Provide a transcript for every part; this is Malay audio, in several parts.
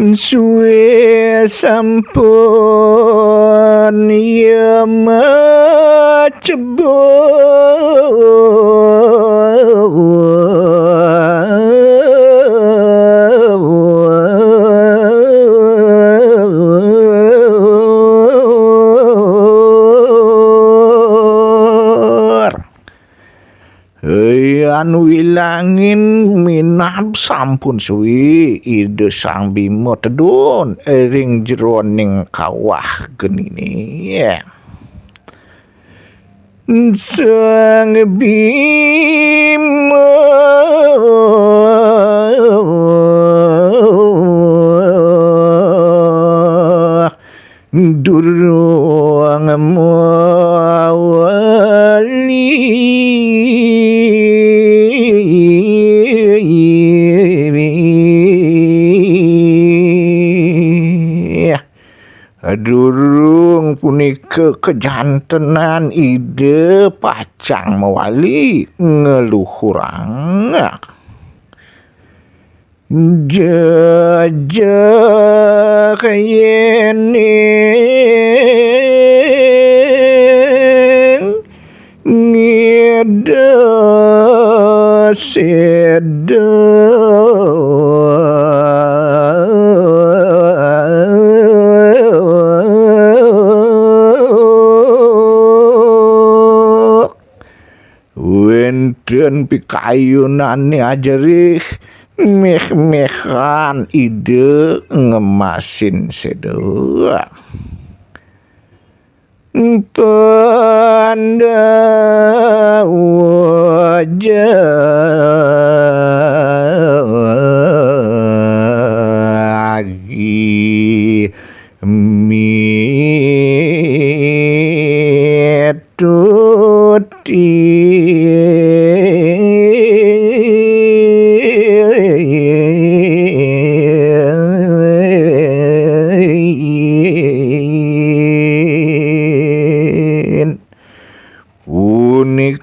suwe sampun ya anu ilangin minab sampun suwi ide Sang Bima tedun ring jeroning kawah genini ya. Sang Bima durung durung punika kejantenan ide pacang mewali ngeluhurang jajak yeneng ngeda seda wenten pikayunane ajerih meh-mehan ide ngemasin sedua tanda wajah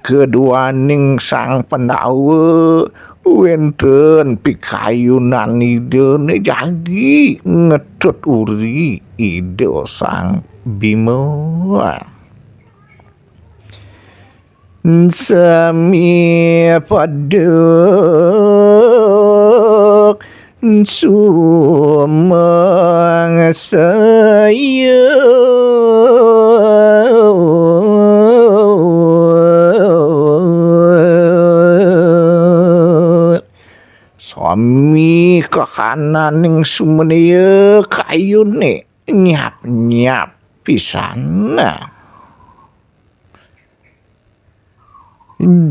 keduaning sang pendawa wenten pikayunan idene jagi ngedot uri ide Sang Bima sami paduk sumang saya suami ke kanan ning sumene kayune nyap-nyap pisan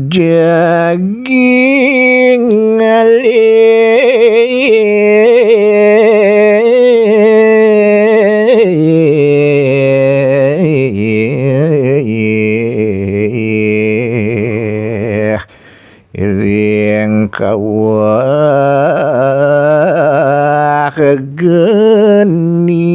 jaging ring kawah geni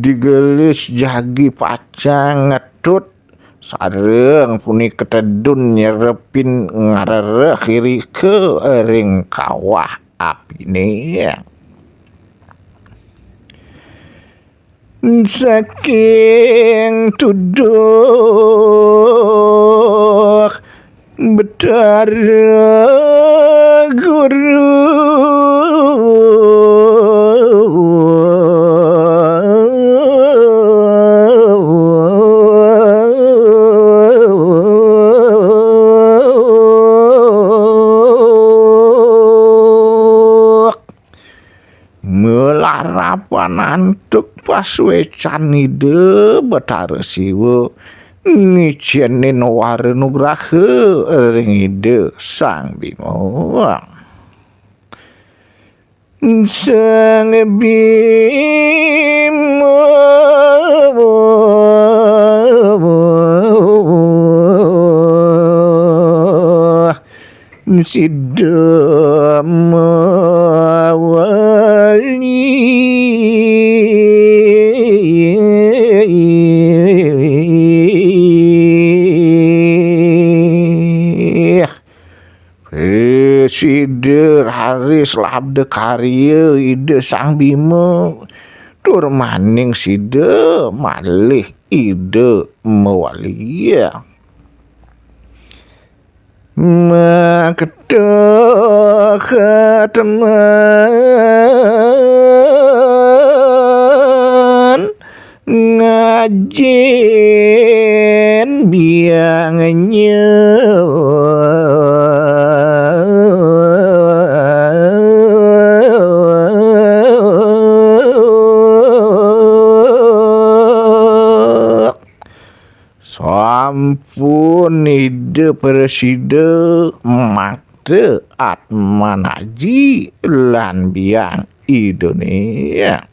digelis jagi pacang ngetut sareng punika tedun nyerepin ngarere kiri ke ring kawah apine saking tuduk betara guru melarapan antuk pas wecan ide betara siwa ngijenin warenugraha ring ide Sang Bima Sang Bima sidama wali Side Haris labda karya ide Sang Bima tur maning side malih ide mewalia makedah keteman ngajen biangnya sampun ide preside makde atman haji lan biang Indonesia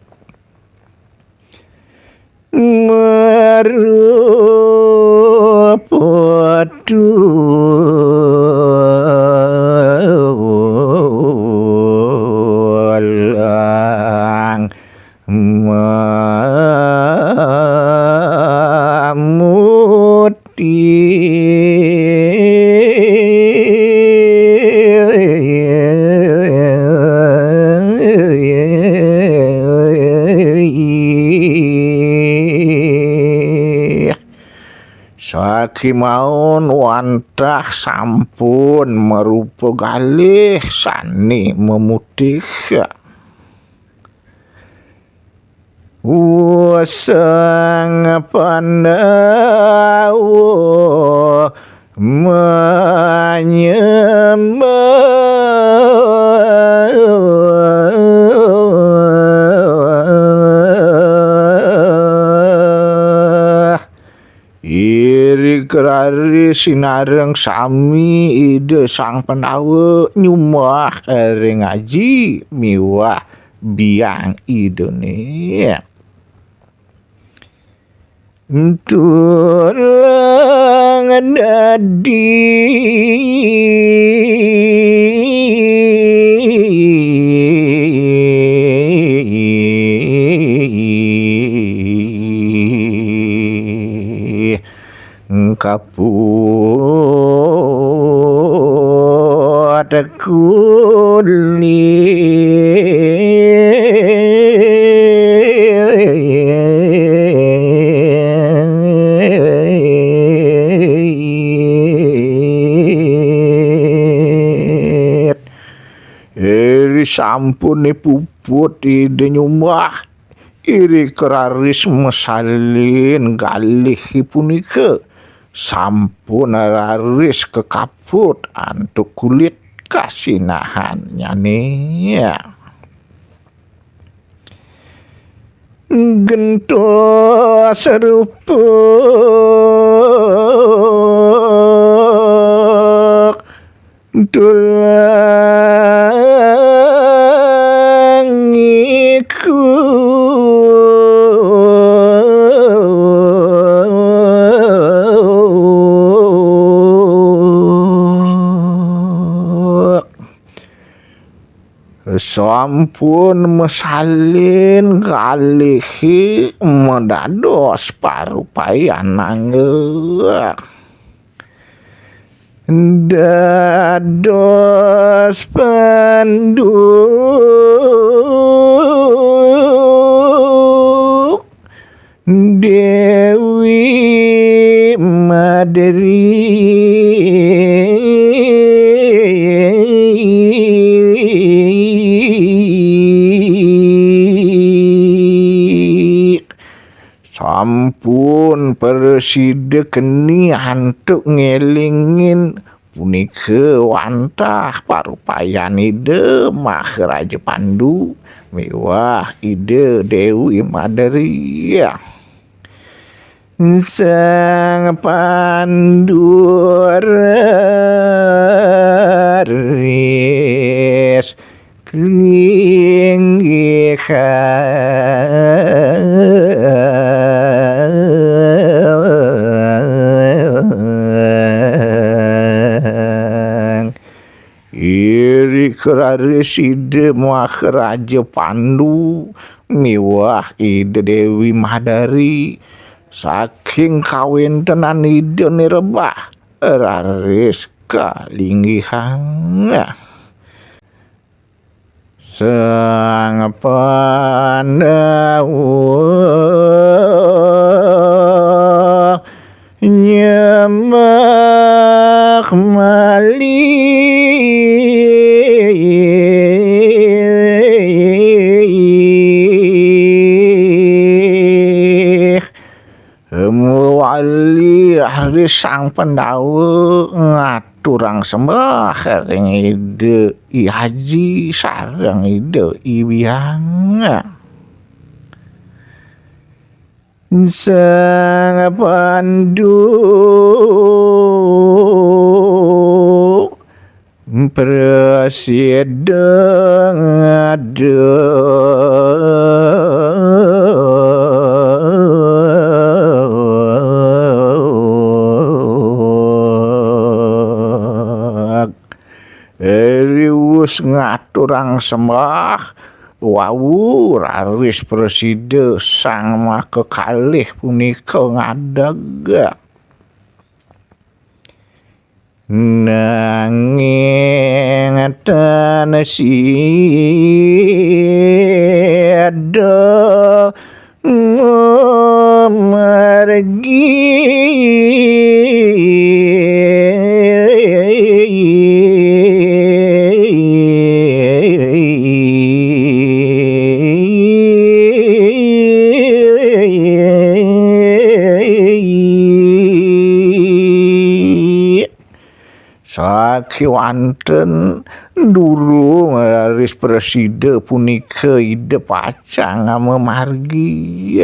merupatu lang sakimaun wantah sampun merupa galih sani memutih sang Pandawa menyembah iri kerari sinareng sami ide Sang Pandawa nyumah ring aji miwah biang Indonesia tulang dadi kaput kulit iri sampun puput ide nyumbah iri keraris mesalin galih punika sampun raris kekaput antuk kulit kasinahan nyane gentos serupuk tulang iku sampun mesalin galih mendados parupayan nanggeuk dados panduk Dewi Madri sampun persida keni antuk ngelingin punika wantah parupayan ide Maharaja Pandu miwah ide Dewi Madri Sang Pandu raris klinggihan iri keraris ide Maharaja Pandu miwah ide Dewi Madari saking kawintenan ide nirebah raris kalinggihan Sang Pandhawa nyemak malih muwali ahli sang Pandhawa ngaturang sembah ring ide I haji sareng ide I wiyang sang Pandu Presiden Riwus ngaturang sembah wau raris preside sang makekalih punika ngadeg nanging tanesida sakiwanten durung raris preside punika ide pacang memargi